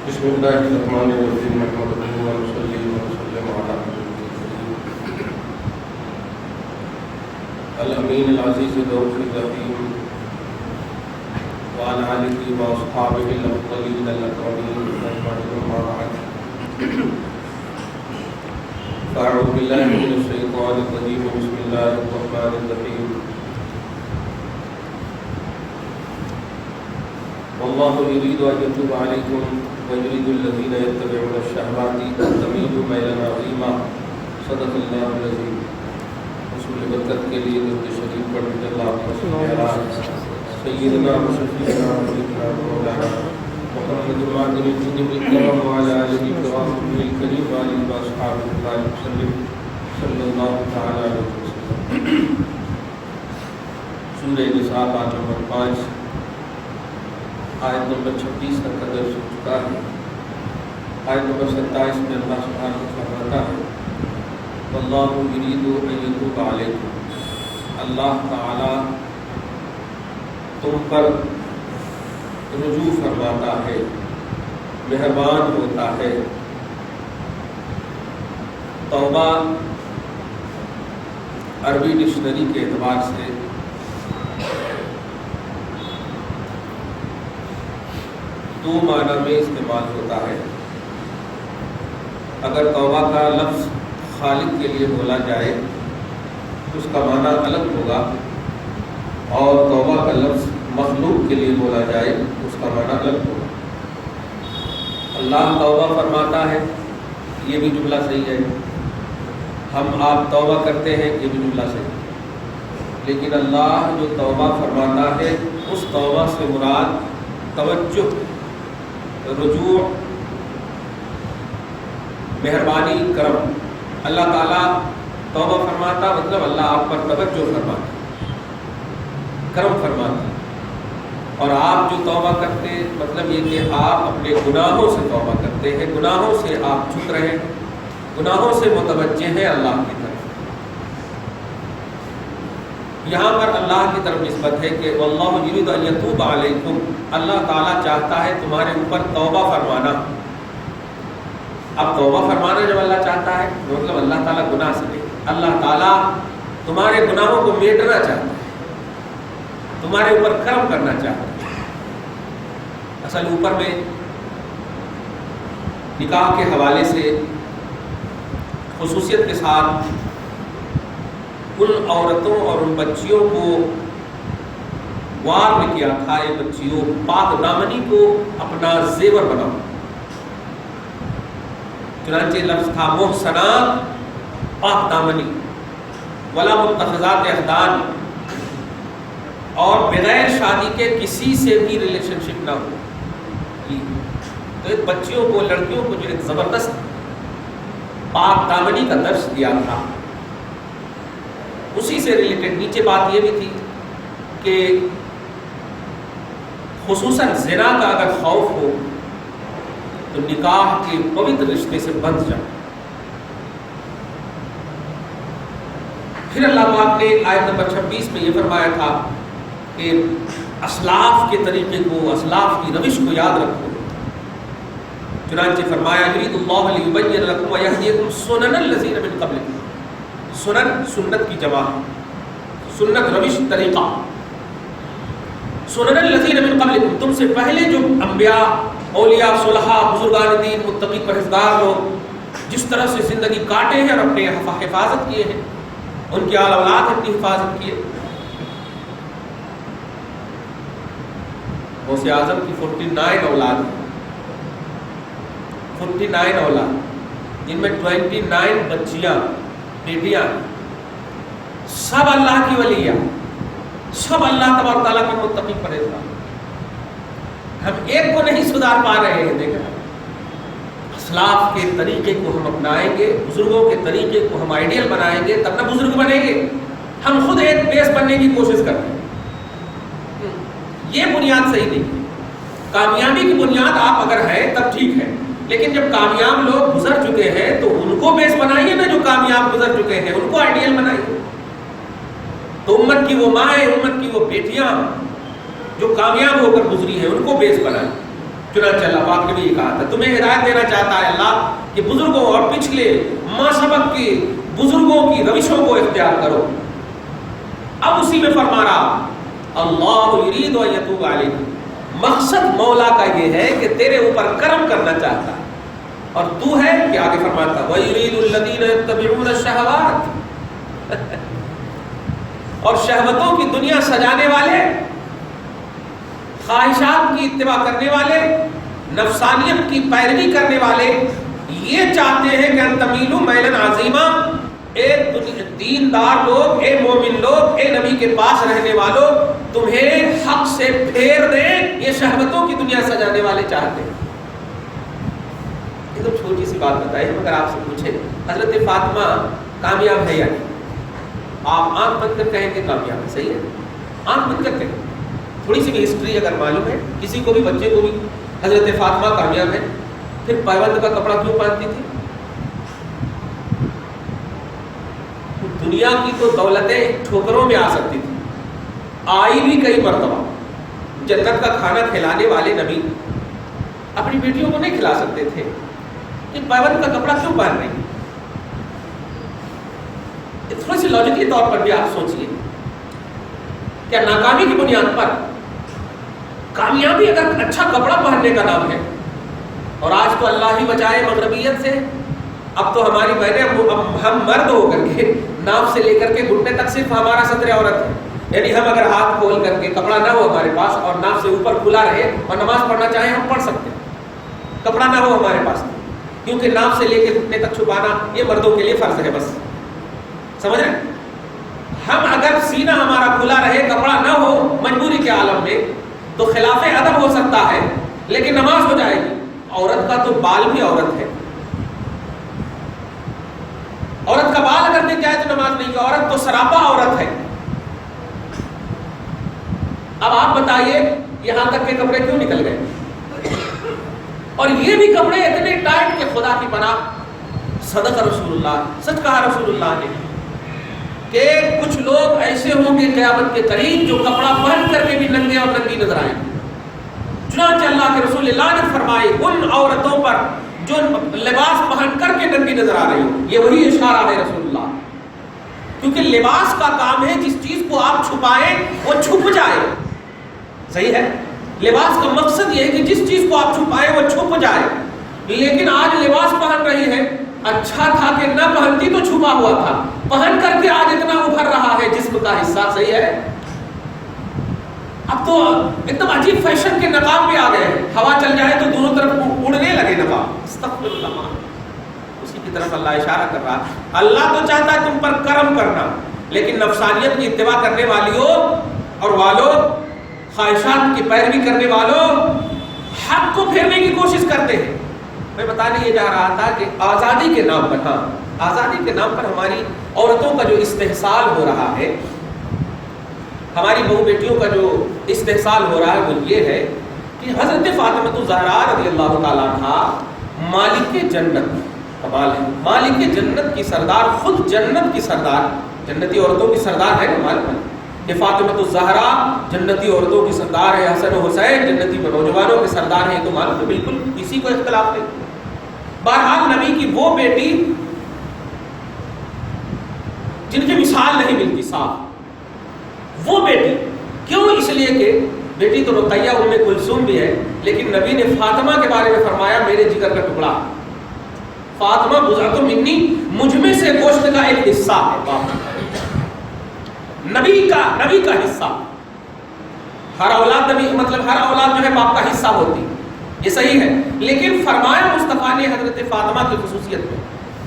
بسم اللہ الرحمن الرحیم نحمدہ ونصلی ونسلم علی الامین العزیز الرؤوف الرحیم وعلی آلہ واصحابہ الافضلین الاکرمین اجمعین اما بعد فاعوذ باللہ من الشیطان الرجیم بسم اللہ الرحمن الرحیم واللہ یرید ان یتوب علیکم وَيُرِيدُ الَّذِينَ يَتَّبِعُونَ الشَّهَوَاتِ أَن تَمِيلُوا مَيْلًا عَظِيمًا صدق اللہ العظیم۔ رسول برکت کے لیے درود شریف پڑھنے کے اللہ سیدنا وشفیعنا حبیبنا مولانا محمد المعدن الجود بالکرم وعلی آلہ الکرام الکریم وعلی اصحابہ الکرام وسلم صلی اللہ تعالی علیہ وسلم۔ سورہ نساء پارہ نمبر 5 آیت نمبر 26 تک کا درس ہو چکا ہے۔ آیت نمبر 27 میں اللہ سبحانہ فرماتا ہے واللہ یرید ان یتوب علیکم، اللہ تعالی تم پر رجوع فرماتا ہے، مہربان ہوتا ہے۔ توبہ عربی ڈکشنری کے اعتبار سے دو معنی میں استعمال ہوتا ہے۔ اگر توبہ کا لفظ خالق کے لیے بولا جائے تو اس کا معنی الگ ہوگا، اور توبہ کا لفظ مخلوق کے لیے بولا جائے تو اس کا معنی الگ ہوگا۔ اللہ توبہ فرماتا ہے، یہ بھی جملہ صحیح ہے۔ ہم آپ توبہ کرتے ہیں، یہ بھی جملہ صحیح ہے۔ لیکن اللہ جو توبہ فرماتا ہے اس توبہ سے مراد توجہ، رجوع، مہربانی، کرم۔ اللہ تعالیٰ توبہ فرماتا مطلب اللہ آپ پر توجہ فرماتا، کرم فرماتا۔ اور آپ جو توبہ کرتے مطلب یہ کہ آپ اپنے گناہوں سے توبہ کرتے ہیں، گناہوں سے آپ جھک رہے ہیں، گناہوں سے متوجہ ہیں اللہ کی طرف۔ یہاں پر اللہ کی طرف نسبت ہے کہ واللہ یرید ان یتوب علیکم، اللہ تعالیٰ چاہتا ہے تمہارے اوپر توبہ فرمانا۔ اب توبہ فرمانا جب اللہ چاہتا ہے مطلب اللہ تعالیٰ گناہ سے نہیں، اللہ تعالیٰ تمہارے گناہوں کو میٹنا چاہتا ہے، تمہارے اوپر کرم کرنا چاہتا ہے۔ اصل اوپر میں نکاح کے حوالے سے خصوصیت کے ساتھ ان عورتوں اور ان بچیوں کو وار میں کیا تھا، یہ بچیوں پاک دامنی کو اپنا زیور بناؤ۔ چنانچہ لفظ تھا محصنات، پاک دامنی، ولا متخذات اخدان، اور بغیر شادی کے کسی سے بھی ریلیشن شپ نہ ہو۔ تو ایک بچیوں کو، لڑکیوں کو جو ایک زبردست پاک دامنی کا درس دیا تھا، اسی سے ریلیٹڈ نیچے بات یہ بھی تھی کہ خصوصاً زنا کا اگر خوف ہو تو نکاح کے پوتر رشتے سے بندھ جائے۔ پھر اللہ پاک نے آیت نمبر 26 میں یہ فرمایا تھا کہ اسلاف کے طریقے کو، اسلاف کی روش کو یاد رکھو۔ چنانچہ فرمایا یرید اللہ لیبین لکم ویہدیکم سنن الذین من قبلکم۔ سنن سنت کی جمع، سنت روش، طریقہ۔ سنن الذین من قبلکم، تم سے پہلے جو انبیاء، اولیاء، صلحاء، بزرگان دین، متقی، پرہیزگار لوگ جس طرح سے زندگی کاٹے ہیں اور اپنے حفاظت کیے ہیں، ان کی آل اولاد اپنی حفاظت کیے۔ غوث اعظم کی 49 اولاد ہیں، 49 اولاد، جن میں 29 بچیاں، بیٹیاں، سب اللہ کی ولیاں، سب اللہ تبارک تعالیٰ کے متقی پرہیزگار۔ ہم ایک کو نہیں سدھار پا رہے ہیں۔ دیکھیں، اسلاف کے طریقے کو ہم اپنائیں گے، بزرگوں کے طریقے کو ہم آئیڈیل بنائیں گے تب نہ بزرگ بنیں گے۔ ہم خود ایک بیس بننے کی کوشش کرتے ہیں، یہ بنیاد صحیح نہیں ہے۔ کامیابی کی بنیاد آپ اگر ہیں تب ٹھیک ہے، لیکن جب کامیاب لوگ گزر چکے ہیں تو ان کو بیس بنائیے نا، جو کامیاب گزر چکے ہیں ان کو آئیڈیل بنائیے۔ تو امت کی وہ مائیں، امت کی وہ بیٹیاں جو کامیاب ہو کر گزری ہیں ان کو بیس بنائیں۔ چنانچہ اللہ پاک نے بھی یہ کہا تھا تمہیں ہدایت دینا چاہتا ہے اللہ کہ بزرگوں اور پچھلے ماں سبق کے بزرگوں کی روشوں کو اختیار کرو. اب اسی میں فرما رہا اللہ یرید و یتوب علیک، مقصد مولا کا یہ ہے کہ تیرے اوپر کرم کرنا چاہتا ہے. اور تو ہے کہ آگے فرماتا وَيُرِيدُ الَّذِينَ يَتَّبِعُونَ الشَّهَوَاتِ اور شہوتوں کی دنیا سجانے والے، خواہشات کی اتباع کرنے والے، نفسانیت کی پیروی کرنے والے یہ چاہتے ہیں کہ ان تمیلوا میلا عظیما، اے دیندار لوگ، اے مومن لوگ، اے نبی کے پاس رہنے والوں، تمہیں حق سے پھیر دیں. یہ شہوتوں کی دنیا سجانے والے چاہتے ہیں. یہ تو چھوٹی سی بات بتائی، مگر آپ سے پوچھے حضرت فاطمہ کامیاب ہے یا نہیں؟ آپ آنکھ بند کر کہیں گے کامیاب ہے. صحیح ہے، آنکھ بند کر کہیں. تھوڑی سی بھی ہسٹری اگر معلوم ہے کسی کو بھی، بچے کو بھی، حضرت فاطمہ کامیاب ہے. پھر پیوند کا کپڑا کیوں پہنتی تھی؟ دنیا کی تو دولتیں ٹھوکروں میں آ سکتی تھی، آئی بھی کئی مرتبہ. جنت کا کھانا کھلانے والے نبی اپنی بیٹیوں کو نہیں کھلا سکتے تھے، یہ پیوند کا کپڑا کیوں پہن رہی؟ تھوڑی سی لاجیکلی طور پر بھی آپ سوچئے، کیا ناکامی کی بنیاد پر کامیابی اگر اچھا کپڑا پہننے کا نام ہے؟ اور آج تو اللہ ہی بچائے مغربیت سے، اب تو ہماری بہنیں، ہم مرد ہو کر کے ناف سے لے کر کے گھٹنے تک صرف ہمارا ستر عورت ہے. یعنی ہم اگر ہاتھ کھول کر کے، کپڑا نہ ہو ہمارے پاس اور ناف سے اوپر کھلا رہے اور نماز پڑھنا چاہیں ہم پڑھ سکتے ہیں، کپڑا نہ ہو ہمارے پاس. کیونکہ ناف سے لے کے گھٹنے تک چھپانا یہ مردوں کے لیے فرض ہے بس. سمجھ رہے؟ ہم اگر سینہ ہمارا کھلا رہے، کپڑا نہ ہو مجبوری کے عالم میں، تو خلاف ادب ہو سکتا ہے لیکن نماز ہو جائے گی. عورت کا تو بال بھی عورت ہے، عورت کا بال اگر دیکھ جائے تو نماز نہیں کی. عورت تو سراپا عورت ہے. اب آپ بتائیے یہاں تک کے کپڑے کیوں نکل گئے؟ اور یہ بھی کپڑے اتنے ٹائٹ کہ خدا کی پناہ صدق رسول اللہ، سچ کہا رسول اللہ نے کہ کچھ لوگ ایسے ہوں گے قیامت کے قریب جو کپڑا پہن کر کے بھی ننگے اور ننگی نظر آئیں. چنانچہ اللہ کے رسول اللہ نے فرمائے ان عورتوں پر جو لباس پہن کر کے ننگی نظر آ رہی ہو، یہ وہی اشارہ ہے رسول اللہ. کیونکہ لباس کا کام ہے جس چیز کو آپ چھپائیں وہ چھپ جائے. صحیح ہے، لباس کا مقصد یہ ہے کہ جس چیز کو آپ چھپائیں وہ چھپ جائے. لیکن آج لباس پہن رہی ہے، اچھا تھا کہ نہ پہنتی تو چھپا ہوا تھا، پہن کر کے آج اتنا ابھر رہا ہے جسم کا حصہ. صحیح ہے. اب تو ایک دم عجیب فیشن کے نقاب بھی آ گئے، ہوا چل جائے تو دونوں طرف اڑنے لگے نقاب. استغفر اللہ، اسی کی طرف اللہ اشارہ کر رہا. اللہ تو چاہتا ہے تم پر کرم کرنا، لیکن نفسانیت کی اتباع کرنے والیوں اور والوں، خواہشات کی پیروی کرنے والوں حق کو پھیرنے کی کوشش کرتے ہیں. میں بتانے یہ جا رہا تھا کہ آزادی کے نام پر، ہاں آزادی کے نام پر ہماری عورتوں کا جو استحصال ہو رہا ہے، ہماری بہو بیٹیوں کا جو استحصال ہو رہا ہے وہ یہ ہے کہ حضرت فاطمہ الزہرا رضی اللہ تعالیٰ عنہا مالک جنت، کمال ہے، مالک جنت کی سردار، خود جنت کی سردار، جنتی عورتوں کی سردار ہے. کمال ہے کہ فاطمہ الزہرا جنتی عورتوں کی سردار ہے، حسن و حسین جنتی نوجوانوں کے سردار ہیں. تو معلوم ہے بالکل کسی کو اختلاف نہیں. بہرحال نبی کی وہ بیٹی جن کی مثال نہیں ملتی صاف، وہ بیٹی کیوں؟ اس لیے کہ بیٹی تو رقیہ ام کلثوم بھی ہے، لیکن نبی نے فاطمہ کے بارے میں فرمایا میرے جگر کا ٹکڑا. فاطمہ بضعۃ منی، مجھ میں سے گوشت کا ایک حصہ ہے. نبی کا حصہ. ہر اولاد نبی، مطلب ہر اولاد جو ہے باپ کا حصہ ہوتی، یہ صحیح ہے. لیکن فرمایا مصطفیٰ نے حضرت فاطمہ کی خصوصیت میں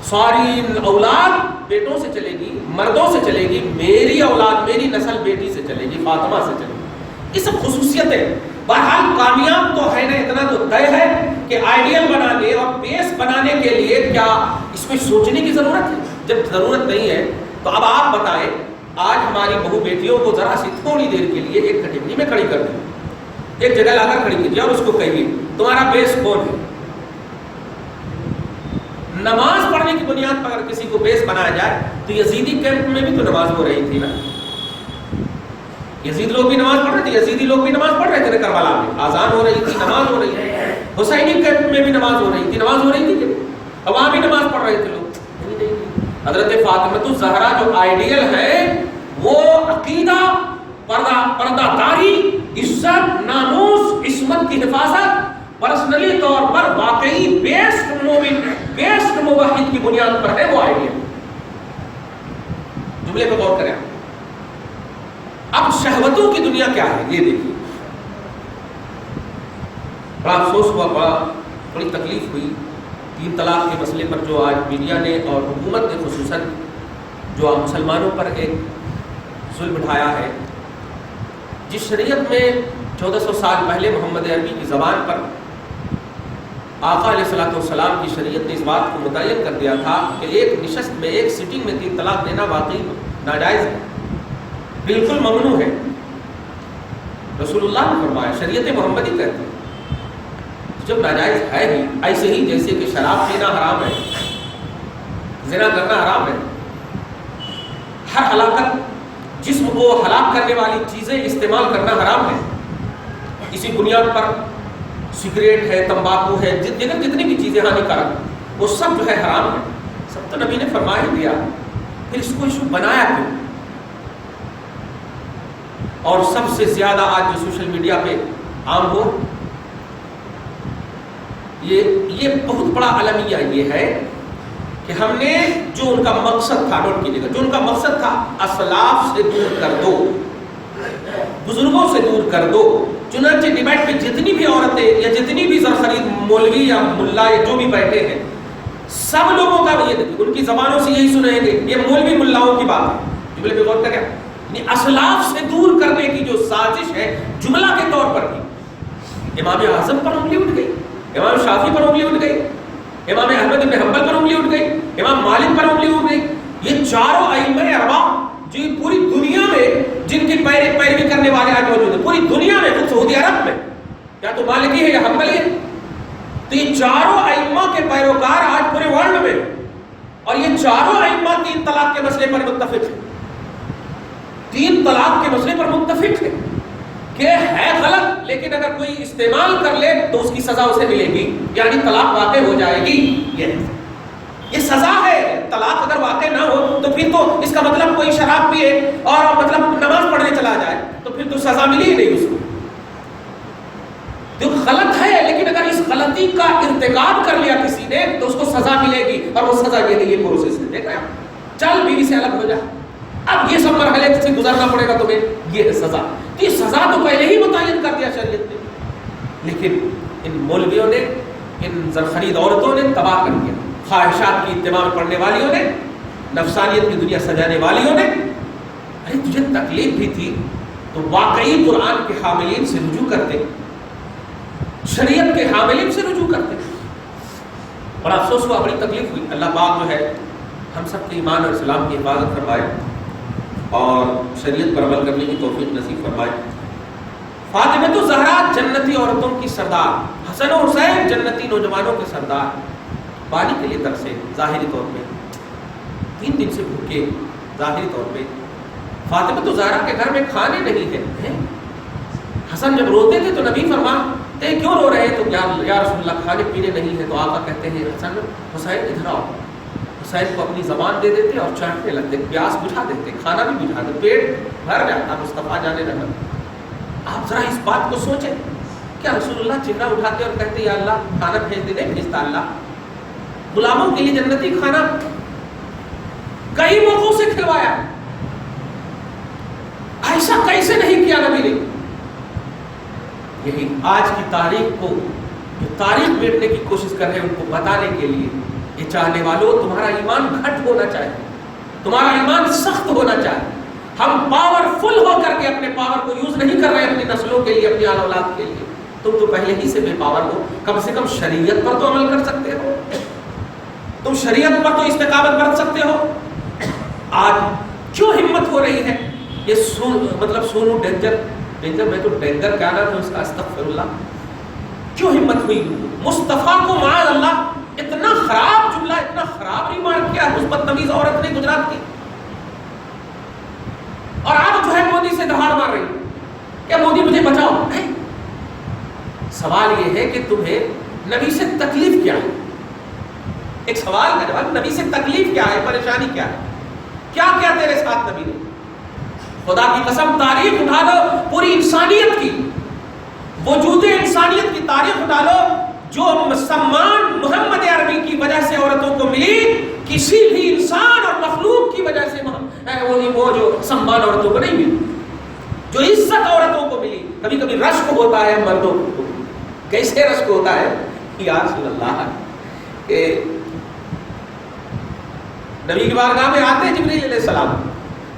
ساری اولاد بیٹوں سے چلے گی، مردوں سے چلے گی، میری اولاد میری نسل بیٹی سے چلے گی، فاطمہ سے چلے گی. یہ سب خصوصیتیں. بہرحال کامیاب تو ہے نا، اتنا تو طے ہے کہ آئیڈیل بنانے اور بیس بنانے کے لیے کیا اس میں سوچنے کی ضرورت ہے؟ جب ضرورت نہیں ہے تو اب آپ بتائیں، آج ہماری بہو بیٹیوں کو ذرا سی تھوڑی دیر کے لیے ایک کٹیگری میں کھڑی کر دیں، ایک جگہ لا کر کھڑی کیجیے اور اس کو کہیے تمہارا بیس کون ہے. نماز پڑھنے کی بنیاد پر اگر کسی کو بیس بنایا جائے تو یزیدی کیمپ میں بھی تو نماز ہو رہی تھی نا، یزید لوگ بھی نماز پڑھ رہے تھے، یزیدی لوگ بھی نماز پڑھ رہے تھے کربلا میں، آزان ہو رہی تھی، نماز ہو رہی ہے. حسینی کیمپ میں بھی نماز ہو رہی تھی کہ اور وہاں بھی نماز پڑھ رہے تھے لوگ؟ نہیں۔ حضرت فاطمہ الزہرا جو آئیڈیل ہے وہ عقیدہ، پردہ داری، عزت، ناموس، عصمت کی حفاظت، پرسنلی طور پر واقعی بیسٹ مومن، بیسٹ موحد کی بنیاد پر ہے وہ آئیڈیل۔ جملے پہ غور کریں۔ اب شہوتوں کی دنیا کیا ہے یہ دیکھیے۔ بڑا افسوس ہوا، بڑی تکلیف ہوئی 3 طلاق کے مسئلے پر جو آج میڈیا نے اور حکومت نے خصوصاً جو مسلمانوں پر ایک ظلم اٹھایا ہے۔ جس شریعت میں 1400 سال پہلے محمد عربی کی زبان پر آقا علیہ الصلوۃ والسلام کی شریعت نے اس بات کو متعین کر دیا تھا کہ ایک نشست میں، ایک سٹنگ میں 3 طلاق دینا واقعی ناجائز ہے، بالکل ممنوع ہے۔ رسول اللہ نے فرمایا، شریعت محمدی کہتے ہیں جب ناجائز ہے ہی، ایسے ہی جیسے کہ شراب پینا حرام ہے، زنا کرنا حرام ہے، ہر ہلاکت جسم کو ہلاک کرنے والی چیزیں استعمال کرنا حرام ہے، اسی بنیاد پر سگریٹ ہے، تمباکو ہے، جتنی بھی چیزیں ہانیکارک وہ سب جو ہے حرام ہے، سب تو نبی نے فرما ہی دیا، پھر اس کو ایشو بنایا کیوں؟ اور سب سے زیادہ آج جو سوشل میڈیا پہ عام ہو، یہ بہت بڑا المیہ یہ ہے کہ ہم نے جو ان کا مقصد تھا، نوٹ کیجیے گا، جو ان کا مقصد تھا اسلاف سے دور کر دو، بزرگوں سے دور کر دو، چنانچہ ڈیبیٹ پہ جتنی بھی عورتیں یا جتنی بھی زرخرید مولوی یا ملا یا جو بھی بیٹھے ہیں، سب لوگوں کا یہ دیکھیں، ان کی زبانوں سے یہی سنیں گے، یہ مولوی ملاؤں کی بات ہے۔ جملے پہ غور کریں، یعنی اسلاف سے دور کرنے کی جو سازش ہے جملہ کے طور پر کی، امام اعظم پر انگلی اٹھ گئی، امام شافعی پر انگلی اٹھ گئی، امام احمد بن حنبل پر انگلی اٹھ گئی، امام مالک پر انگلی اٹھ گئی، یہ چاروں ائمہ اربعہ جو پوری دنیا میں جن کی پیروی کرنے والے آج موجود ہیں، پوری دنیا میں، خود سعودی عرب میں یا تو مالکی ہے یا حنبلی ہے، تو یہ چاروں ائمہ کے پیروکار آج پورے ورلڈ میں، اور یہ چاروں ائمہ 3 طلاق کے مسئلے پر متفق ہیں، 3 طلاق کے مسئلے پر متفق ہیں کہ ہے غلط، لیکن اگر کوئی استعمال کر لے تو اس کی سزا اسے ملے گی، یعنی طلاق واقع ہو جائے گی۔ یہ سزا ہے۔ طلاق اگر واقع نہ ہو تو پھر تو اس کا مطلب کوئی شراب پیے اور مطلب نماز پڑھنے چلا جائے تو پھر تو سزا ملی ہی نہیں اس کو، جو غلط ہے، لیکن اگر اس غلطی کا ارتکاب کر لیا کسی نے تو اس کو سزا ملے گی، اور وہ سزا یہ نہیں، یہ پروسیس ہے، دیکھ رہے ہیں، چل بیوی سے الگ ہو جائے، اب یہ سب مرحلے سے گزرنا پڑے گا تمہیں، یہ ہے سزا۔ یہ سزا تو پہلے ہی متعین کر دیا شریعت نے، لیکن ان مولویوں نے، ان زرخرید عورتوں نے تباہ کر دیا، خواہشات کی اتباع میں پڑنے والیوں نے، نفسانیت کی دنیا سجانے والیوں نے۔ ارے تجھے تکلیف بھی تھی تو واقعی قرآن کے حاملین سے رجوع کرتے، شریعت کے حاملین سے رجوع کرتے۔ بڑا افسوس ہوا، بڑی تکلیف ہوئی۔ اللہ پاک جو ہے ہم سب کے ایمان اور اسلام کی حفاظت فرمائے اور شریعت پر عمل کرنے کی توفیق نصیب فرمائے۔ فاطمہ الزہرا جنتی عورتوں کی سردار، حسن و حسین جنتی نوجوانوں کے سردار، پانی کے لیے ترسے ظاہری طور پہ، 3 دن سے بھوکے ظاہری طور پہ۔ فاطمہ الزہرا کے گھر میں کھانے نہیں ہیں۔ حسن جب روتے تھے تو نبی فرماتے کیوں رو رہے ہیں؟ تو یا رسول اللہ کھانے پینے نہیں ہے، تو آقا کہتے ہیں حسن حسین ادھر آؤ، حسین کو اپنی زبان دے دیتے اور چاٹنے لگتے، پیاس بجھا دیتے، کھانا بھی بجھا دیتے، پیٹ بھر جاتا، مصطفیٰ جانے لگا۔ آپ ذرا اس بات کو سوچیں، کیا رسول اللہ چہرہ اٹھاتے اور کہتے یا اللہ کھانا بھیج دے؟ نہیں بھیجتا اللہ، غلاموں کے لیے جنتی کھانا کئی موقعوں سے کھلوایا، ایسا کیسے نہیں کیا نبی نے؟ یہی آج کی تاریخ کو جو تاریخ بیٹھنے کی کوشش کر رہے ہیں ان کو بتانے کے لیے، یہ چاہنے والوں تمہارا ایمان گھٹ ہونا چاہیے، تمہارا ایمان سخت ہونا چاہیے۔ ہم پاورفل ہو کر کے اپنے پاور کو یوز نہیں کر رہے اپنی نسلوں کے لیے، اپنی آل اولاد کے لیے۔ تم تو پہلے ہی سے بے پاور ہو، کم سے کم شریعت پر تو عمل کر سکتے ہو، تم شریعت پر تو استقامت برت سکتے ہو۔ آج کیوں ہمت ہو رہی ہے یہ مطلب سونو ڈینجر میں تو ڈینجر کیا نام ہے اس کا، استغفر اللہ، کیوں ہمت ہوئی؟ مصطفیٰ کو معاذ اللہ اتنا خراب جملہ، اتنا خراب ریمارک کیا اس بدتمیز عورت نے گجرات کی، اور آپ جو ہے مودی سے دہاڑ مار رہی، کیا مودی مجھے بچاؤ؟ نہیں، سوال یہ ہے کہ تمہیں نبی سے تکلیف کیا ہے؟ ایک سوال کا جواب، نبی سے تکلیف کیا ہے، پریشانی کیا ہے، کیا کیا تیرے ساتھ نبی نے؟ خدا کی قسم تاریخ اٹھا لو پوری انسانیت کی، وجود انسانیت کی تاریخ اٹھا لو، جو سمان محمد عربی کی وجہ سے عورتوں کو ملی، کسی بھی انسان اور مخلوق کی وجہ سے وہ جو سمان عورتوں کو نہیں ملی، جو عزت عورتوں کو ملی۔ کبھی کبھی رشک ہوتا ہے مردوں کو، کیسے رشک ہوتا ہے؟ یا رسول اللہ کہ نبی کی بارگاہ میں آتے ہیں جبریل علیہ السلام،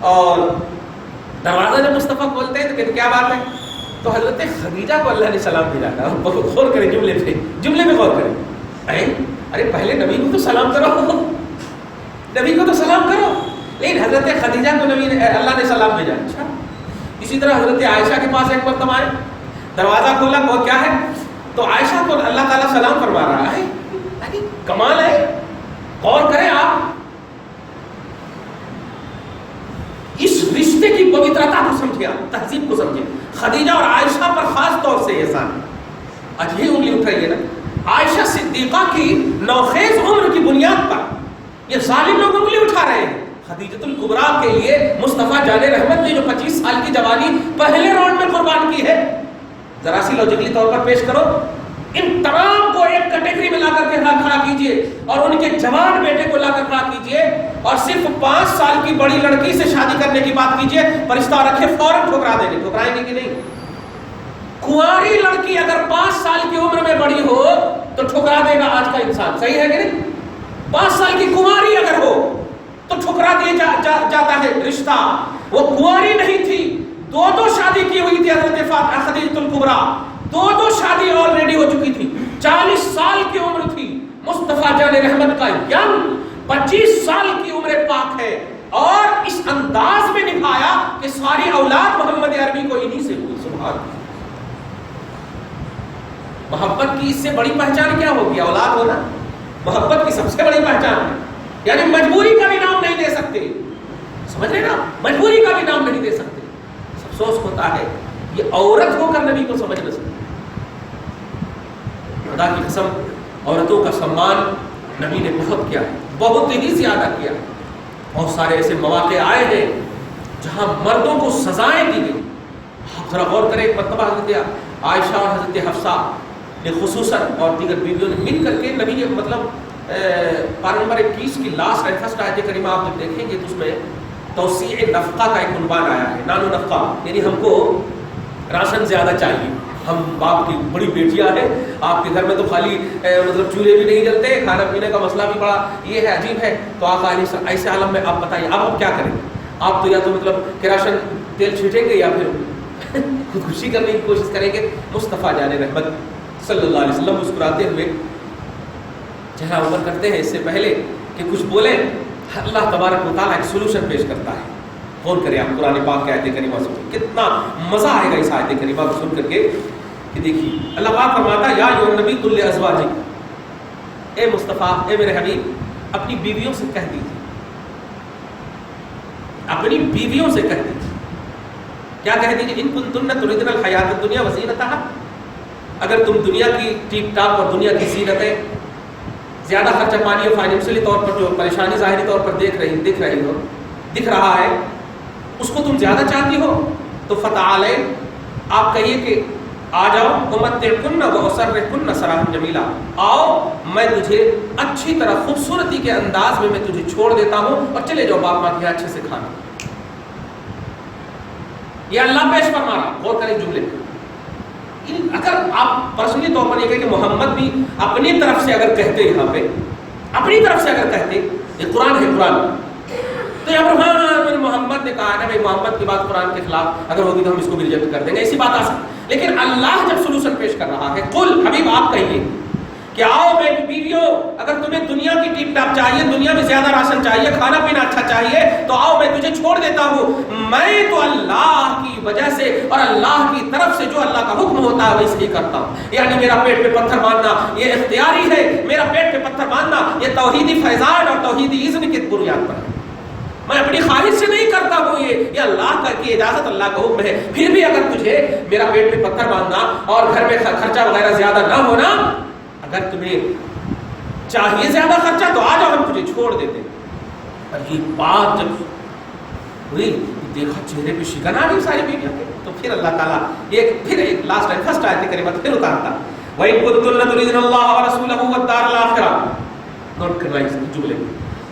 اور دروازہ جب مصطفیٰ کھولتے ہیں تو کہتے کیا بات ہے؟ تو حضرت خدیجہ کو اللہ نے سلام بھیجا تھا۔ غور کریں جملے پہ غور کریں، ارے پہلے نبی کو تو سلام کرو، نبی کو تو سلام کرو، لیکن حضرت خدیجہ کو نبی نے اللہ نے سلام بھیجا۔ اچھا، اسی طرح حضرت عائشہ کے پاس ایک مرتبہ آئے، دروازہ کھولا، وہ کیا ہے؟ تو عائشہ کو اللہ تعالیٰ سلام فرما رہا ہے۔ کمال ہے، غور کریں آپ اس رشتے کی پوترتا کو سمجھے، تہذیب کو سمجھے۔ خدیجہ اور عائشہ پر خاص طور سے احسان، آج یہ انگلی اٹھائیے نا، عائشہ صدیقہ کی نوخیز عمر کی بنیاد پر یہ ظالم لوگ انگلی اٹھا رہے ہیں۔ خدیجۃ الکبریٰ کے لیے مصطفیٰ جان رحمت نے جو 25 سال کی جوانی پہلے راؤنڈ میں قربان کی ہے، ذرا سی لاجیکلی طور پر پیش کرو، ان تمام کو ایک کیٹیگری میں لا کر کے کھڑا کیجئے اور ان کے جوان بیٹے کو لا کر کھڑا کیجئے اور صرف 5 سال کی بڑی لڑکی سے شادی کرنے کی بات کیجئے، فرشتہ رکھے فوراً ٹھکرا دیں گے، ٹھکرائیں گے کہ نہیں؟ کنواری لڑکی اگر 5 سال کی عمر میں بڑی ہو تو ٹھکرا دے گا آج کا انسان، صحیح ہے کہ نہیں؟ 5 سال کی کنواری اگر ہو تو ٹھکرا دیا جاتا ہے رشتہ۔ وہ کنواری نہیں تھی، 2 شادی کی ہوئی تھی حضرت فاطمہ خدیجۃ الکبریٰ، 2 شادی آلریڈی ہو چکی تھی، 40 سال کی عمر تھی، مصطفیٰ جان رحمت کا ینگ 25 سال کی عمر پاک ہے، اور اس انداز میں نبھایا کہ ساری اولاد محمد عربی کو انہی سے ہوئی۔ سبحان اللہ، محبت کی اس سے بڑی پہچان کیا ہوگی؟ اولاد ہونا محبت کی سب سے بڑی پہچان ہے، یعنی مجبوری کا بھی نام نہیں دے سکتے، سمجھ رہے نا، مجبوری کا بھی نام نہیں دے سکتے۔ افسوس ہوتا ہے یہ عورت ہو کر نبی کو سمجھ نہ سکتے۔ خدا کی قسم عورتوں کا سمان نبی نے بہت کیا، بہت ہی زیادہ کیا۔ بہت سارے ایسے مواقع آئے ہیں جہاں مردوں کو سزائیں دی گئی۔ آپ ذرا غور کریں، ایک مرتبہ حضرت عائشہ اور حضرت حفصہ نے خصوصاً اور دیگر بیویوں نے مل کر کے نبی کے پارہ نمبر 21 کی لاسٹ اینڈ فرسٹ آیت کریمہ آپ جب دیکھیں گے تو اس میں توسیع نفقہ کا ایک عنوان آیا ہے، نانو نفقہ، یعنی ہم کو راشن زیادہ چاہیے، ہم باپ کی بڑی بیٹیاں ہیں، آپ کے گھر میں تو خالی چولہے بھی نہیں جلتے، کھانا پینے کا مسئلہ بھی بڑا یہ ہے، عجیب ہے، تو آقا ایسے عالم میں آپ بتائیے اب آپ کیا کریں؟ آپ تو یا تو کراشن تیل چھینٹیں گے یا پھر خودکشی کرنے کی کوشش کریں گے۔ مصطفیٰ جان رحمت صلی اللہ علیہ وسلم مسکراتے ہوئے چہرہ اوپر کرتے ہیں اس سے پہلے کہ کچھ بولیں، اللہ تبارک و تعالیٰ ایک سولوشن پیش کرتا ہے۔ غور کریں آپ قرآن پاک کی آیت کریمہ سے، کتنا مزہ آئے گا اس آیت کریمہ کو سن کر کے کہ دیکھیے اللہ پاک فرماتا ہے یا ایھا النبی قل لازواجک، اے مصطفیٰ، اے میرے حبیب، اپنی بیویوں سے کہہ دیجیے، اپنی بیویوں سے کہہ دیجیے، کیا کہہ دیجیے؟ ان کنتن تردن الحیات الدنیا وزینتہا، اگر تم دنیا کی ٹیپ ٹاپ اور دنیا کی زینتیں، زیادہ خرچہ پانی اور فائنینشلی طور پر جو پریشانی ظاہری طور پر دکھ رہا ہے، اس کو تم زیادہ چاہتی ہو تو فتعالین، آپ کہیے کہ آ جاؤ، امتعکن واسرحکن سراحا جمیلا، آؤ میں تجھے اچھی طرح خوبصورتی کے انداز میں تجھے چھوڑ دیتا ہوں اور چلے جاؤ باپ ماں کے اچھے سے کھانا۔ یہ اللہ پیش فرما رہا، غور کریں جملے۔ اگر آپ پرسنلی طور پر یہ کہیں کہ محمد بھی اپنی طرف سے اگر کہتے، یہاں پہ اپنی طرف سے اگر کہتے، یہ قرآن ہے، قرآن تو یہاں پر ہاں محمد نے کہا ہے نا بھائی، محمد کی بات قرآن کے خلاف اگر ہوگی تو ہم اس کو بھی ریجیکٹ کر دیں گے، ایسی بات آ سکتی۔ لیکن اللہ جب سولوشن پیش کر رہا ہے، قل، حبیب آپ کہیے کہ آؤ میری بیویوں، اگر تمہیں دنیا کی ٹیپ ٹاپ چاہیے، دنیا میں زیادہ راشن چاہیے، کھانا پینا اچھا چاہیے، تو آؤ میں تجھے چھوڑ دیتا ہوں، میں تو اللہ کی وجہ سے اور اللہ کی طرف سے جو اللہ کا حکم ہوتا ہے ویسے ہی کرتا ہوں۔ یعنی میرا پیٹ پہ پتھر باندھنا یہ اختیاری ہے، میرا پیٹ پہ پتھر باندھنا یہ توحیدی فیضان اور توحیدی اذن کی بنیاد پر ہے، میں اپنی خواہش سے نہیں کرتا ہوں، یہ اللہ کی اجازت، اللہ کا حکم ہے۔ پھر بھی اگر تجھے میرا پیٹ پہ پتھر باندھنا اور گھر میں خرچہ وغیرہ زیادہ نہ ہونا، اگر تمہیں چاہیے زیادہ خرچہ تو آ جاؤ ہم تجھے چھوڑ دیتے. اور یہ بات جب ہوئی دیکھا چہرے پہ شکن آ گئی ساری بیویوں کے, تو پھر اللہ تعالیٰ ایک لاسٹ ٹائم فرسٹ آیت کریمہ پھر اتارتا وَإِن كُنتُنَّ تُرِيدْنَ اللَّهَ وَرَسُولَهُ وَالدَّارَ الْآخِرَةَ. نوٹ کرنا اس جملے میں.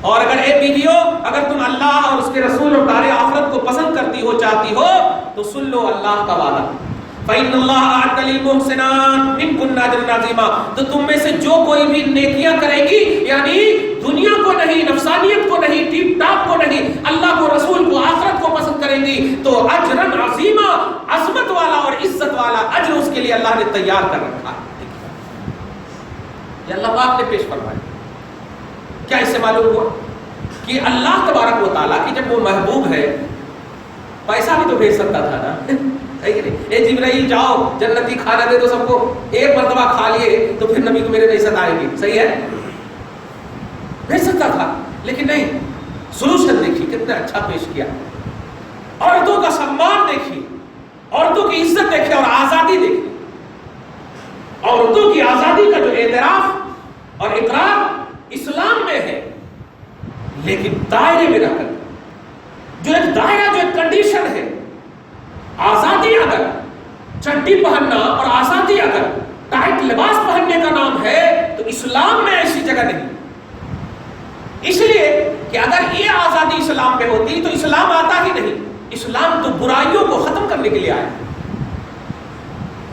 اور اگر اے بیویو اگر تم اللہ اور اس کے رسول اور دار آخرت کو پسند کرتی ہو چاہتی ہو تو سن لو اللہ کا وعدہ فَإِنَّ اللَّهَ أَعَدَّ لِلْمُحْسِنَاتِ مِنكُنَّ أَجْرًا عَظِيمًا. تو تم میں سے جو کوئی بھی نیکیاں کرے گی, یعنی دنیا کو نہیں, نفسانیت کو نہیں, ٹیپ ٹاپ کو نہیں, اللہ کو رسول کو آخرت کو پسند کریں گی, تو اجرن عظیما, عظمت والا اور عزت والا اجر اس کے لیے اللہ نے تیار کر رکھا ہے. یہ اللہ پاک نے پیش فرمایا. کیا اس سے معلوم ہوا کہ اللہ تبارک و تعالیٰ کی جب وہ محبوب ہے, پیسہ بھی تو بھیج سکتا تھا نا, اے جبرائیل جاؤ جنتی کھانا دے دو سب کو, ایک مرتبہ کھا لیے تو پھر نبی کو میرے نہیں ستائیں گے, صحیح ہے, بھیج سکتا تھا. لیکن نہیں, سولوشن دیکھی کتنا اچھا پیش کیا. عورتوں کا سمان دیکھی, عورتوں کی عزت دیکھی اور آزادی دیکھی. عورتوں کی آزادی کا جو اعتراف اور اقرار اسلام میں ہے, لیکن دائرے میں رہ کر, جو ایک دائرہ, جو ایک کنڈیشن ہے. آزادی اگر چڈی پہننا اور آزادی اگر ٹائٹ لباس پہننے کا نام ہے تو اسلام میں ایسی جگہ نہیں. اس لیے کہ اگر یہ آزادی اسلام میں ہوتی تو اسلام آتا ہی نہیں. اسلام تو برائیوں کو ختم کرنے کے لیے آیا.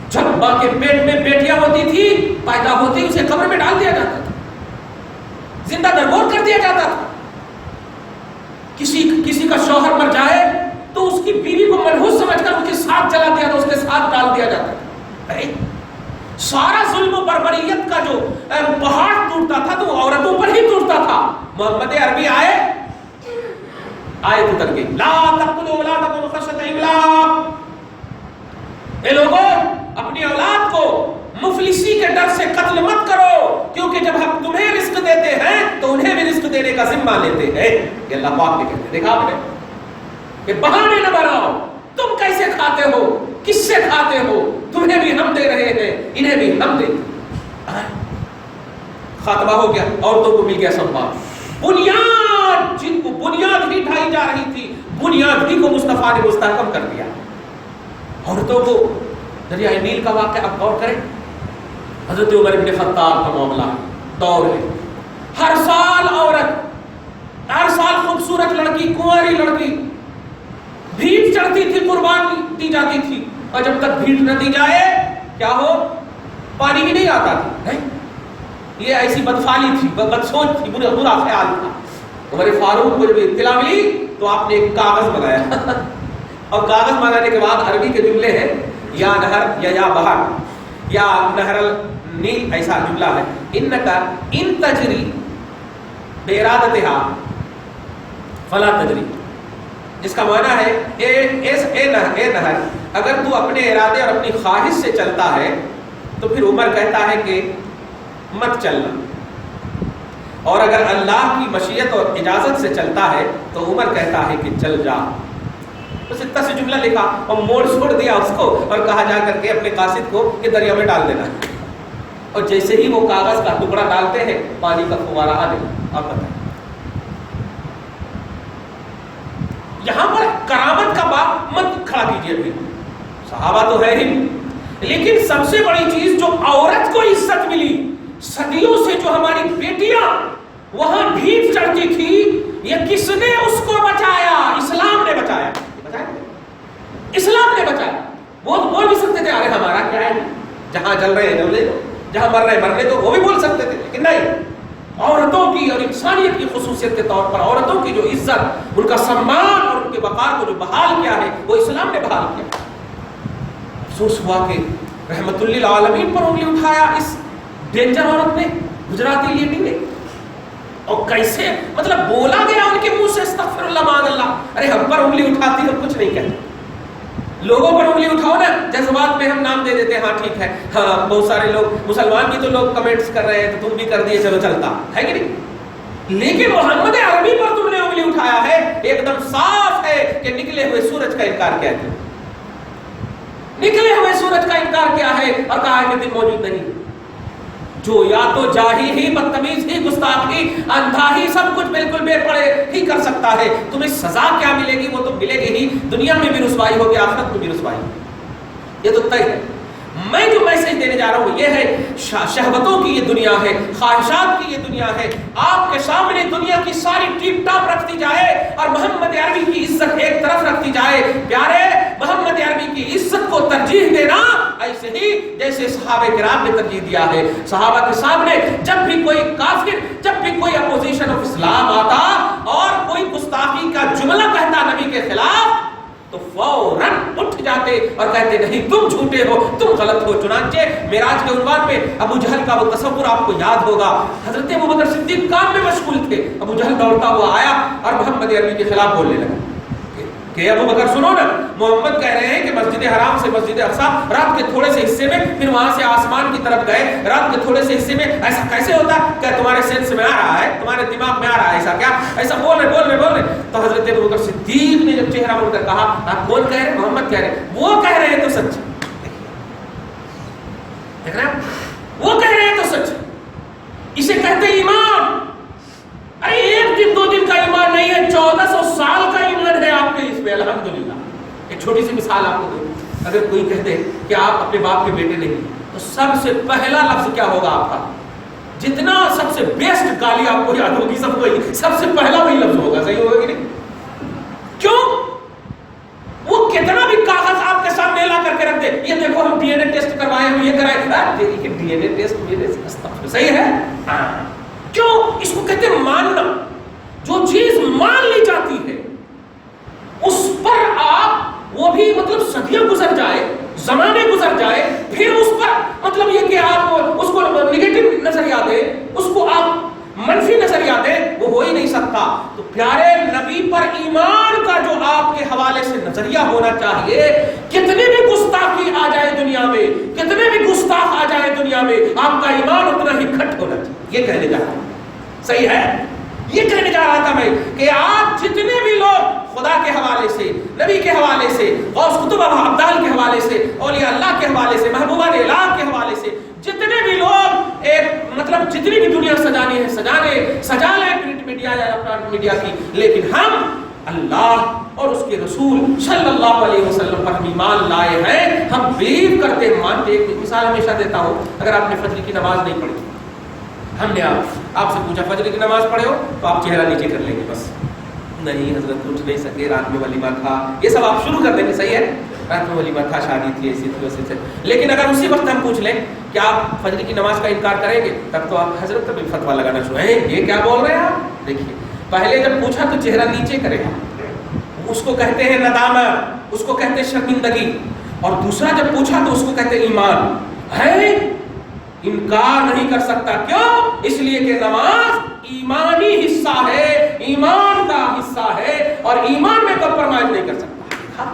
جب ماں کے پیٹ میں بیٹیاں ہوتی تھی, پیدا ہوتی اسے قبر میں ڈال دیا جاتا تھا, زندہ درگور کر دیا جاتا تھا. کسی کا شوہر مر جائے تو اس کی بیوی کو منحوس سمجھ کر اس کے ساتھ جلا دیا, تو اس کے ساتھ ڈال دیا جاتا تھا. سارا ظلم و بربریت کا جو پہاڑ ٹوٹتا تھا تو عورتوں پر ہی ٹوٹتا تھا. محمد عربی آئے اتر گئی, لا تقتلوا اولادکم خشیۃ املاق. اے لوگوں, اپنی اولاد کو مفلسی کے ڈر سے قتل مت کرو, کیونکہ جب ہم تمہیں رزق دیتے ہیں تو انہیں بھی رزق دینے کا ذمہ لیتے ہیں. یہ اللہ پاک نے کہتے ہیں. دیکھا آپ نے کہ بہانے نہ بناؤ, تم کیسے کھاتے ہو, کس سے کھاتے ہو, تمہیں بھی ہم دے رہے ہیں, انہیں بھی ہم دیں. خاتمہ ہو گیا, عورتوں کو مل گیا سنبھال. بنیاد, جن کو بنیاد بھی ڈھائی جا رہی تھی, بنیاد بھی کو مصطفیٰ نے مستحکم کر دیا. عورتوں کو دریائے نیل کا واقعہ اب غور کریں. حضرت عمر بن خطاب کا معاملہ دور ہے. ہر سال عورت, ہر سال خوبصورت لڑکی, کنواری لڑکی بھیٹ چڑھتی تھی, قربان دی جاتی تھی, اور جب تک بھیٹ نہ دی جائے کیا ہو, پانی بھی نہیں آتا تھا. یہ ایسی بدفعلی تھی, بدسوچ تھی, برا خیال تھا. عمر فاروق کو جب اطلاع ملی تو آپ نے ایک کاغذ بنایا, اور کاغذ بنانے کے بعد عربی کے جملے ہیں, یا نہر یا بہار یا نہر النیل, ایسا جملہ ہے. انکا ان تجری بارادتہا فلا تجری, جس کا معنی ہے اے نہر, اگر تو اپنے ارادے اور اپنی خواہش سے چلتا ہے تو پھر عمر کہتا ہے کہ مت چلنا, اور اگر اللہ کی مشیت اور اجازت سے چلتا ہے تو عمر کہتا ہے کہ چل جا. بس اتنا سے جملہ لکھا اور موڑ چھوڑ دیا اس کو, اور کہا جا کر کے اپنے قاصد کو کہ دریا میں ڈال دینا. اور جیسے ہی وہ کاغذ کا ٹکڑا ڈالتے ہیں پانی کا فوارہ آ گیا. آپ بتائیں, یہاں پر کرامت کا باب مت کھڑا کیجیے. ابھی صحابہ تو ہے ہی, لیکن سب سے بڑی چیز جو عورت کو عزت ملی صدیوں سے, جو ہماری بیٹیاں وہاں بھیٹ چڑھتی تھی, یہ کس نے اس کو بچایا؟ اسلام نے بچایا. اسلام نے بچایا. وہ تو بول بھی سکتے تھے ارے ہمارا کیا ہے, جہاں جل رہے ہیں جلنے دو, جہاں مر رہے مرنے دو, وہ بھی بول سکتے تھے. لیکن نہیں, عورتوں کی اور انسانیت کی خصوصیت کے طور پر عورتوں کی جو عزت, ان کا سمان اور ان کے وقار کو جو بحال کیا ہے وہ اسلام نے بحال کیا. افسوس ہوا کہ رحمت للعالمین پر انگلی اٹھایا اس ڈینجر عورت نے, گجراتی لیڈی نے. اور کیسے مطلب بولا گیا ان کے منہ سے استغفر اللہ معاذ اللہ, ارے ہم پر انگلی اٹھاتی ہم کچھ نہیں کہتے. لوگوں پر انگلی اٹھاؤ نا, جذبات میں ہم نام دے دیتے ہیں, ہاں ٹھیک ہے, ہاں بہت سارے لوگ مسلمان بھی تو لوگ کمنٹس کر رہے ہیں تو تم بھی کر دیے, چلو چلتا ہے کہ نہیں. لیکن محمد عربی پر تم نے انگلی اٹھایا ہے, ایک دم صاف ہے کہ نکلے ہوئے سورج کا انکار کیا ہے, نکلے ہوئے سورج کا انکار کیا ہے, اور کہا ہے کہ دن موجود نہیں. جو یا تو جاہی ہی، بدتمیز ہی، گستاخ ہی، اندھا ہی، سب کچھ بالکل بے پڑے ہی کر سکتا ہے، تمہیں سزا کیا ملے گی وہ تو ملے گی ہی، دنیا میں بھی رسوائی ہوگی، آخرت میں بھی رسوائی، یہ تو طے ہے۔ میں جو میسج دینے جا رہا ہوں یہ ہے، شہوتوں کی یہ دنیا ہے، خواہشات کی یہ دنیا ہے، آپ کے سامنے دنیا کی ساری ٹیپ ٹاپ رکھتی جائے اور محمد عربی کی عزت ایک طرف رکھتی جائے۔ پیارے، محمد عربی کی عزت کو ترجیح دینا ایسے ہی جیسے صحابہ کرام نے ترجیح دیا ہے۔ صحابہ کے سامنے جب بھی کوئی کافر، جب بھی کوئی اپوزیشن آف اسلام آتا اور کوئی گستاخی کا جملہ کہتا نبی کے خلاف تو فوراً اٹھ جاتے اور کہتے نہیں تم جھوٹے ہو، تم غلط ہو۔ چنانچہ معراج کے عنوان میں ابو جہل کا وہ تصور آپ کو یاد ہوگا، حضرت ابوبکر صدیق کام میں مشغول تھے، ابو جہل دوڑتا ہوا آیا اور محمد عربی کے خلاف بولنے لگا کہ ابو بکر سنو نا، محمد کہہ رہے ہیں کہ مسجد حرام سے مسجد اقصی رات کے تھوڑے سے حصے میں، پھر وہاں سے آسمان کی طرف گئے رات کے تھوڑے سے حصے میں، ایسا کیسے ہوتا؟ کیا تمہارے سینس میں آ رہا ہے، تمہارے دماغ میں آ رہا ہے ایسا کیا؟ ایسا بول رہے۔ تو حضرت ابو بکر صدیق نے جب چہرہ مڑ کر کہا آپ کون کہہ رہے ہیں؟ محمد کہہ رہے ہیں۔ وہ کہہ رہے ہیں تو سچ، دیکھ رہے ہیں، وہ کہہ رہے ہیں تو سچ، اسے کہتے ایمان۔ ارے ایک دن دو دن کا ایمان نہیں ہے، 1400 سال کا ایمان ہے آپ کے اس میں، الحمدللہ۔ ایک چھوٹی سی مثال آپ کو دوں، اگر کوئی کہتے کہ آپ اپنے باپ کے بیٹے نہیں تو سب سے پہلا لفظ کیا ہوگا آپ کا؟ جتنا سب سے بیسٹ گالی آپ کو یاد ہوگی سب سے پہلا وہی لفظ ہوگا، صحیح ہوگا کہ نہیں؟ کیوں؟ وہ کتنا بھی کاغذ آپ کے سامنے لا کر کے رکھ دے، یہ دیکھو ہم ڈی این اے ٹیسٹ کروائے، ہم یہ کرائے، ڈی این اے ٹیسٹ میرے صحیح ہے؟ کیوں؟ اس کو کہتے ہیں ماننا۔ جو چیز مان لی جاتی ہے اس پر آپ وہ بھی مطلب صدیاں گزر جائے، زمانے گزر جائے، پھر اس پر مطلب یہ کہ آپ اس کو نگیٹو نظریہ دیں، اس کو آپ منفی نظریہ دیں، وہ ہو ہی نہیں سکتا۔ تو پیارے نبی پر ایمان کا جو آپ کے حوالے سے نظریہ ہونا چاہیے، کتنی بھی گستاخی آ جائے دنیا میں، کتنے بھی گستاخ آ جائے دنیا میں، آپ کا ایمان اتنا ہی کھٹ ہونا چاہیے۔ یہ کہنے جا رہا ہوں، صحیح ہے؟ یہ کہنے جا رہا تھا میں کہ آج جتنے بھی لوگ خدا کے حوالے سے، نبی کے حوالے سے، غوث قطب ابدال کے حوالے سے، اولیاء اللہ کے حوالے سے، محبوبان الہ کے حوالے سے، جتنے بھی لوگ ایک مطلب جتنی بھی دنیا سجانی ہے سجا لیں پرنٹ میڈیا یا الیکٹرانک میڈیا کی، لیکن ہم اللہ اور اس کے رسول صلی اللہ علیہ وسلم پر ہم ایمان لائے ہیں، ہم بلیو کرتے ہیں، مانتے ہیں۔ ایک مثال ہمیشہ دیتا ہوں، اگر آپ نے فجر کی نماز نہیں پڑھی، ہم نے آپ سے پوچھا فجر کی نماز پڑھے ہو تو آپ چہرہ نیچے کر لیں گے، بس نہیں حضرت اٹھ نہیں سکے، رات میں ولیمہ تھا، یہ سب آپ شروع کر دیں گے، صحیح ہے؟ رات میں ولیمہ تھا، شادی تھی، ایسی تھی ویسے تھے۔ لیکن اگر اسی وقت ہم پوچھ لیں کہ آپ فجر کی نماز کا انکار کریں گے، تب تو آپ حضرت کا بھی فتویٰ لگانا شروع ہے، یہ کیا بول رہے ہیں آپ؟ دیکھیے، پہلے جب پوچھا تو چہرہ نیچے کرے گا، اس کو کہتے ہیں ندامت، اس کو کہتے ہیں شرمندگی، اور دوسرا جب پوچھا تو اس کو کہتے ہیں ایمان ہے، انکار نہیں کر سکتا۔ کیوں؟ اس لیے کہ نماز ایمانی حصہ ہے، ایمان کا حصہ ہے، اور ایمان میں کمپرومائز نہیں کر سکتا۔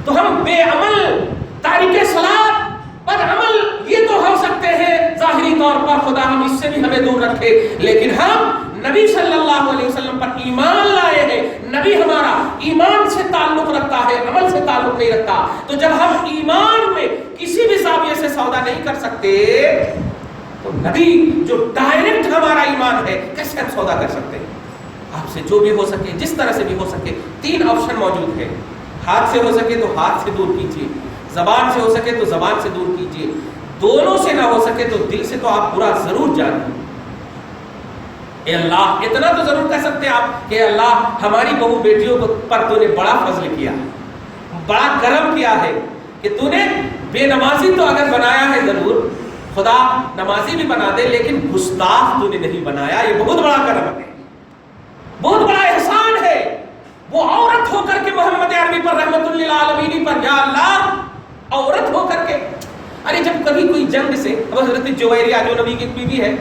تو ہم بے عمل، تارک صلاۃ، بد عمل یہ تو ہو سکتے ہیں ظاہری طور پر، خدا ہم اس سے بھی ہمیں دور رکھے، لیکن ہم نبی صلی اللہ علیہ وسلم پر ایمان لائے ہیں، نبی ہمارا ایمان سے تعلق رکھتا ہے، عمل سے تعلق نہیں رکھتا۔ تو جب ہم ایمان میں کسی بھی زاویے سے سودا نہیں کر سکتے تو نبی جو ڈائریکٹ ہمارا ایمان ہے کیسے ہم سودا کر سکتے ہیں؟ آپ سے جو بھی ہو سکے، جس طرح سے بھی ہو سکے، 3 آپشن موجود ہے، ہاتھ سے ہو سکے تو ہاتھ سے دور کیجیے، زبان سے ہو سکے تو زبان سے دور کیجیے، دونوں سے نہ ہو سکے تو دل سے تو آپ برا ضرور جانیں۔ اے اللہ، اتنا تو ضرور کہہ سکتے ہیں آپ کہ اللہ ہماری بہو بیٹیوں پر تو نے بڑا فضل کیا، بڑا کرم کیا ہے کہ تو نے بے نمازی تو اگر بنایا ہے ضرور، خدا نمازی بھی بنا دے، لیکن گستاخ تو نے نہیں بنایا، یہ بہت بڑا کرم ہے، بہت بڑا احسان ہے۔ وہ عورت ہو کر کے محمد عربی پر رحمت للعالمین پر، یا اللہ عورت ہو کر کے، ارے جب کبھی کوئی جنگ سے، اب حضرت جویریہ جو نبی کی بیوی ہے،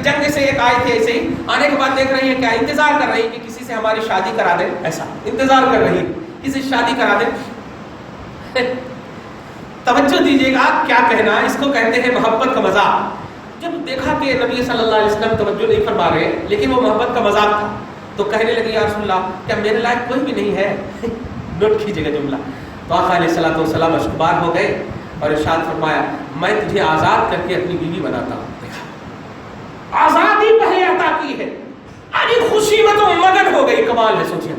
جنگ سے ایک آئے تھے، ایسے ہی آنے کے بعد دیکھ رہی ہے کیا انتظار کر رہی ہے کہ کسی سے ہماری شادی کرا دیں، ایسا انتظار کر رہی ہے کسی سے شادی کرا دیں۔ توجہ دیجیے گا کیا کہنا، اس کو کہتے ہیں محبت کا مذاق۔ جب دیکھا کہ نبی صلی اللہ علیہ وسلم توجہ نہیں فرما رہے لیکن وہ محبت کا مذاق تھا، تو کہنے لگی یا رسول اللہ کیا میرے لائق کوئی بھی نہیں ہے؟ نوٹ کیجیے گا جملہ۔ تو آقا علیہ الصلوۃ والسلام اشکبار ہو گئے، اور ارشاد فرمایا میں تجھے آزاد کر کے اپنی بیوی بناتا ہوں. دیکھا آزادی پہلے عطا کی ہے. ارے خوشی میں تو مگن ہو گئی. کمال ہے. سوچیے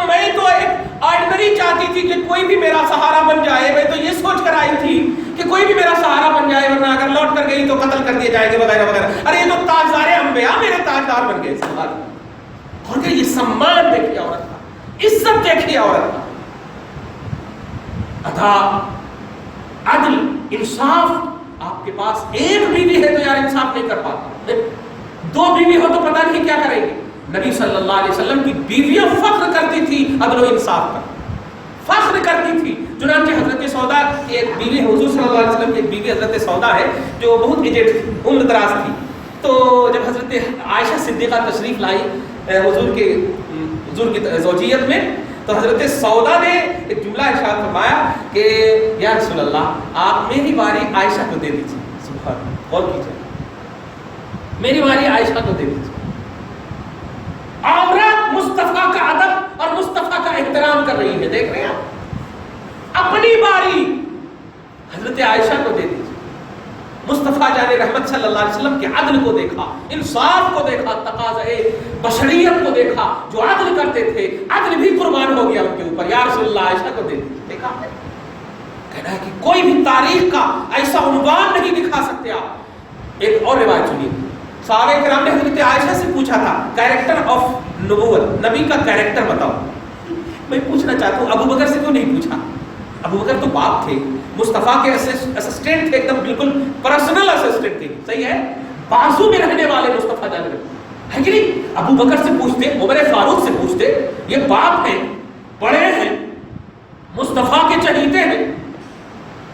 میں تو ایک آرڈنری چاہتی تھی کہ کوئی بھی میرا سہارا بن جائے. میں تو یہ سوچ کر آئی تھی کہ کوئی بھی میرا سہارا بن جائے, ورنہ اگر لوٹ کر گئی تو قتل کر دیے جائیں گے وغیرہ وغیرہ. ارے یہ تو تاجدار انبیاء میرے تاجدار بن گئے. اور یہ سمان دیکھیے عورت کا, عزت دیکھیے عورت کا, ادا عدل انصاف. آپ کے پاس ایک بیوی ہے تو یار انصاف نہیں کر پاتا, 2 بیوی ہو تو پتہ نہیں کیا کریں گے. نبی صلی اللہ علیہ وسلم کی بیویاں فخر کرتی تھی عدل و انصاف پر, فخر کرتی تھی. چنانچہ حضرت سودا کی ایک بیوی, حضور صلی اللہ علیہ وسلم کی ایک بیوی حضرت سودا ہے جو بہت ایجڈ تھی, عمر دراز تھی. تو جب حضرت عائشہ صدیقہ تشریف لائی حضور کی زوجیت میں, تو حضرت سودا نے ایک جملہ ارشاد فرمایا کہ یا رسول اللہ آپ میری باری عائشہ کو دے دیجیے. سبحان اللہ, غور کیجیے, میری باری عائشہ کو دے دیجیے. عورت مصطفیٰ کا ادب اور مصطفیٰ کا احترام کر رہی ہے. دیکھ رہے ہیں آپ, اپنی باری حضرت عائشہ کو دے دیجیے. مصطفیٰ جان رحمت صلی اللہ علیہ وسلم کے عدل کو دیکھا, انصاف کو دیکھا, تقاضۂ بشریت کو دیکھا. جو عدل کرتے تھے عدل بھی قربان ہو گیا ان کے اوپر. یا رسول اللہ عائشہ کو دے دیجیے. دیکھا کہنا ہے کہ کوئی بھی تاریخ کا ایسا عنوان نہیں دکھا سکتے آپ. ایک اور روایت سنیے, صحابہ کرام نے حضرت عائشہ سے پوچھا تھا کیریکٹر آف نبوت, نبی کا کیریکٹر بتاؤ. میں پوچھنا چاہتا ہوں ابو بکر سے کیوں نہیں پوچھا؟ ابو بکر تو باپ تھے, مصطفیٰ کے اسسٹنٹ تھے, ایک دم بالکل پرسنل اسسٹنٹ تھے. صحیح ہے, بازو میں رہنے والے مصطفیٰ جان ہے کہ نہیں. ابو بکر سے پوچھتے, عمر فاروق سے پوچھتے, یہ باپ ہیں, بڑے ہیں, مصطفیٰ کے چہیتے ہیں.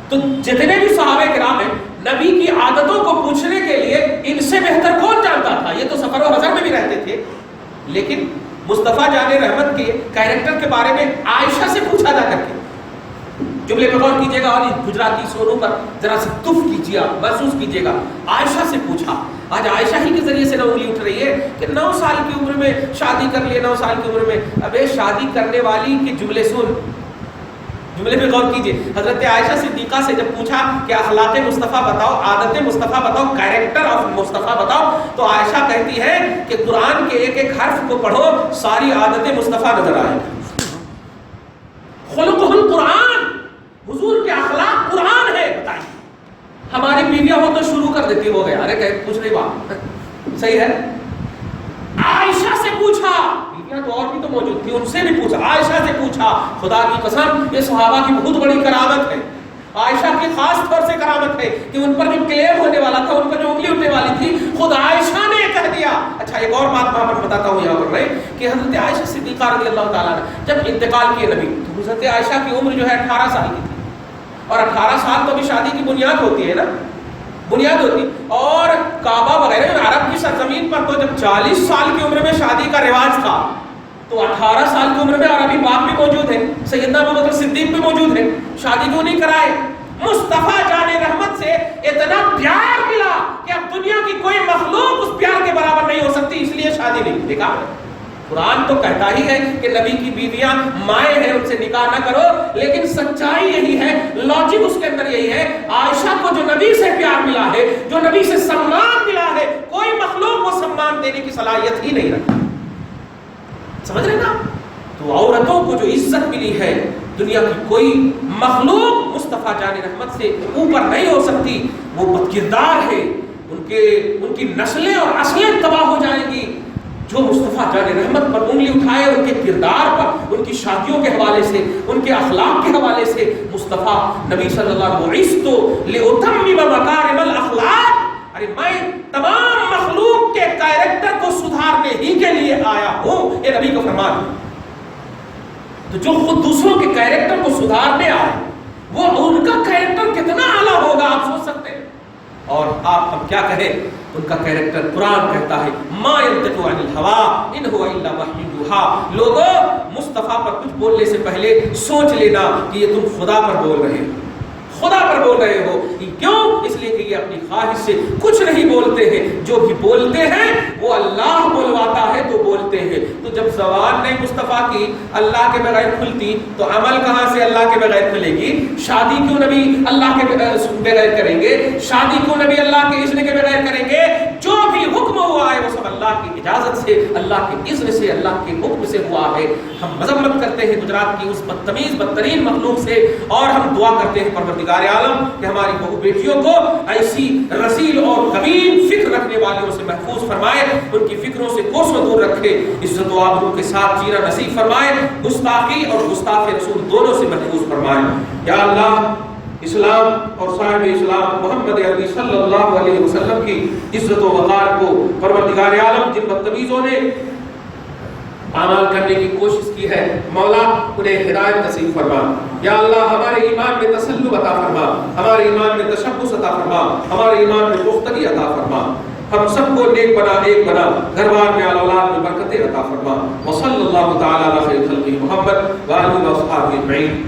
تو جتنے بھی صحابہ کرام ہیں نبی کی عادتوں کو پوچھنے کے لیے ان سے بہتر کون جانتا تھا؟ یہ تو سفر و حضر میں بھی رہتے تھے, لیکن مصطفیٰ جان رحمت کے کیریکٹر کے بارے میں عائشہ سے پوچھا جا کر کے. جملے پہ غور کیجیے گا اور گجراتی سونوں پر ذرا سے تف کیجیے, محسوس کیجیے گا. عائشہ سے پوچھا. آج عائشہ ہی کے ذریعے سے انگلی اٹھ رہی ہے کہ 9 سال کی عمر میں شادی کر لیے, 9 سال کی عمر میں. ابے شادی کرنے والی کے جملے سن, جملے پہ غور کیجیے. حضرت عائشہ صدیقہ سے جب پوچھا کہ اخلاق مصطفیٰ بتاؤ, عادت مصطفیٰ بتاؤ, کیریکٹر آف مصطفیٰ بتاؤ, تو عائشہ کہتی ہے کہ قرآن کے ایک ایک حرف کو پڑھو ساری عادت مصطفیٰ نظر آئے. خلقہ القرآن, حضور کے اخلاق قرآن ہے. بتائیے ہماری بیویاں ہو تو شروع کر دیتی, ہو گیا, ارے کہ کچھ نہیں بات. صحیح ہے. عائشہ سے پوچھا, بیویاں تو اور بھی تو موجود تھی, ان سے بھی پوچھا. عائشہ سے پوچھا. خدا کی قسم یہ صحابہ کی بہت بڑی کرامت ہے. عائشہ کی خاص طور سے کرامت ہے کہ ان پر جو کلیم ہونے والا تھا, ان پر جو انگلی اٹھنے والی تھی, خود عائشہ نے کہہ دیا. اچھا ایک اور بات میں بتاتا ہوں یہاں پر کہ حضرت عائشہ صدیقہ رضی اللہ تعالیٰ نے جب انتقال کیے نبی, تو حضرت عائشہ کی عمر جو ہے 18 سال کی تھی. اور 18 سال تو بھی شادی کی بنیاد ہوتی ہے نا, بنیاد ہوتی. اور کعبہ وغیرہ عرب کی سرزمین پر تو جب 40 سال کی عمر میں شادی کا رواج تھا, تو 18 سال کی عمر میں عربی باپ بھی موجود ہے, سیدنا ابو بکر صدیق بھی موجود ہے. شادی کیوں نہیں کرائے؟ مصطفیٰ جان رحمت سے اتنا پیار ملا کہ اب دنیا کی کوئی مخلوق اس پیار کے برابر نہیں ہو سکتی, اس لیے شادی نہیں. دیکھا قرآن تو کہتا ہی ہے کہ نبی کی بیویاں مائیں ہیں, ان سے نکاح نہ کرو, لیکن سچائی یہی ہے, لاجک اس کے اندر یہی ہے. عائشہ کو جو نبی سے پیار ملا ہے, جو نبی سے سمان ملا ہے, کوئی مخلوق کو سمان دینے کی صلاحیت ہی نہیں رکھتی. سمجھ رہے نا؟ تو عورتوں کو جو عزت ملی ہے دنیا کی کوئی مخلوق مصطفیٰ جان رحمت سے اوپر نہیں ہو سکتی. وہ بدکردار ہے, ان کی نسلیں اور نسلیں تباہ ہو جائیں گی. جو مصطفیٰ جان رحمت پر انگلی اٹھائے, ان کے کردار پر, ان کی شادیوں کے حوالے سے, ان کے اخلاق کے حوالے سے, مصطفیٰ نبی صلی اللہ علیہ وسلم لِأُتَمِّمَ مَكَارِمَ الْأَخْلَاقِ, ارے میں تمام مخلوق کے کیریکٹر کو سدھارنے ہی کے لیے آیا ہوں, یہ نبی کا فرمان ہے. تو جو خود دوسروں کے کیریکٹر کو سدھارنے آئے, وہ ان کا کیریکٹر کتنا اعلیٰ ہوگا آپ سوچ سکتے ہیں. اور آپ ہم کیا کہیں, ان کا کیریکٹر قرآن کہتا ہے ما ينطق عن الهوى ان هو الا وحی یوحی. لوگوں مصطفیٰ پر کچھ بولنے سے پہلے سوچ لینا کہ یہ تم خدا پر بول رہے ہو, خدا پر بول رہے ہو. کیوں؟ اس لیے کہ یہ اپنی خواہش سے کچھ نہیں بولتے ہیں، جو بھی بولتے ہیں وہ اللہ بولواتا ہے تو بولتے ہیں. تو جب زبان نہیں مصطفیٰ کی اللہ کے بغیر کھلتی تو عمل کہاں سے اللہ کے بغیر کھلے گی؟ شادی کیوں نبی اللہ کے بغیر کریں گے؟ شادی کیوں نبی اللہ کے اذن کے بغیر کریں گے؟ جو بھی حکم ہوا ہے وہ سب اللہ کی اجازت سے، اللہ کے اذن سے، اللہ کے حکم سے ہوا ہے. ہم مذمت کرتے ہیں گجرات کی اس بدتمیز بدترین مخلوق سے، اور ہم دعا کرتے ہیں پروردگار عالم کہ ہماری بہو بیٹیوں کو ایسی رذیل اور کمین فکر رکھنے والوں سے محفوظ فرمائے، ان کی فکروں سے کوسوں دور رکھے، عزت و آبرو کے ساتھ جینا نصیب فرمائے، گستاخی اور گستاخ رسول دونوں سے محفوظ فرمائے. یا اللہ اسلام اور صاحب اسلام محمد عربی صلی اللہ علیہ وسلم کی عزت و وقار کو پروردگار عالم جن بدتمیزوں نے اعمال کرنے کی کوشش کی ہے، مولا انہیں ہدایت نصیب فرما. یا اللہ ہمارے ایمان میں تسلط عطا فرما، ہمارے ایمان میں تشبث عطا فرما، ہمارے ایمان میں پختگی عطا فرما. ہم سب کو نیک بنا، ایک بنا، گھر بار میں اولاد میں برکتیں عطا فرما. وصلی اللہ تعالی علی خیر خلقہ محمد وآلہ وصحبہ اجمعین.